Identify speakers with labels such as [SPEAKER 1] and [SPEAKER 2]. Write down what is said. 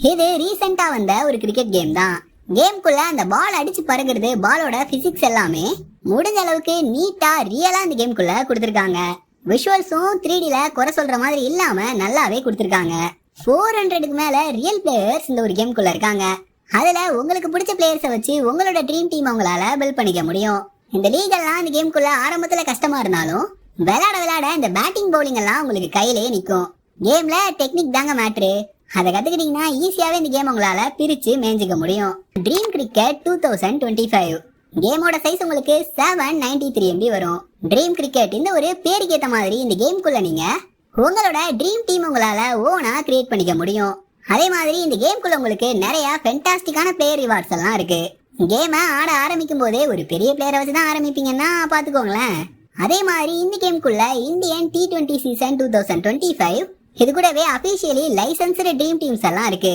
[SPEAKER 1] இது ரீசெண்டா வந்த ஒரு கிரிக்கெட் கேம் தான். கேம்குள்ள அந்த பால் அடிச்சு பறக்கிறது, பாலோட பிசிக்ஸ் எல்லாமே முடிஞ்ச அளவுக்கு நீட்டா ரியலா இந்த கேம்குள்ள கொடுத்திருக்காங்க. விஷுவல்ஸும் 3Dல குறை சொல்ற மாதிரி இல்லாம நல்லாவே கொடுத்திருக்காங்க. 400க்கு மேல ரியல் பிளேயர்ஸ் இந்த ஒரு கேம்குள்ள இருக்காங்க. அதுல உங்களுக்கு பிடிச்ச பிளேயர்ஸை வச்சு உங்களோட ட்ரீம் டீம் உங்களால பில்ட் பண்ணிக்க முடியும். இந்த லீக் எல்லாம் இந்த கேம்குள்ள ஆரம்பத்துல கஷ்டமா இருந்தாலும் விளையாட விளையாட இந்த பேட்டிங் பவுலிங் எல்லாம் உங்களுக்கு கையிலேயே நிக்கும். கேம்ல டெக்னிக் தாங்க மேட்ரு. அதை கத்துக்கிட்டீங்கன்னா ஈஸியாவே இந்த கேம் உங்களால பிரிச்சு மேய்ஞ்சிக்க முடியும். ட்ரீம் கிரிக்கெட் 2025 கேமோட சைஸ் உங்களுக்கு 793 MB வரும். ட்ரீம் கிரிக்கெட் இந்த ஒரு பேருக்கு ஏத்த மாதிரி இந்த கேம்குள்ள நீங்க உங்களோட ட்ரீம் டீம் உங்களால ஓனா கிரியேட் பண்ணிக்க முடியும். அதே மாதிரி இந்த கேம்குள்ள உங்களுக்கு நிறைய ஃபென்டாஸ்டிக்கான பிளேயர் ரிவார்ட்ஸ் எல்லாம் இருக்கு. கேமை ஆட ஆரம்பிக்கும் போதே ஒரு பெரிய பிளேயரை வச்சுதான் ஆரம்பிப்பீங்கன்னா பாத்துக்கோங்களேன். அதே மாதிரி இந்த கேம்குள்ள இந்தியன் T20 சீசன் 2025 இது கூடவே அபிஷியலி லைசன்ஸ்டு ட்ரீம் டீம்ஸ் எல்லாம் இருக்கு.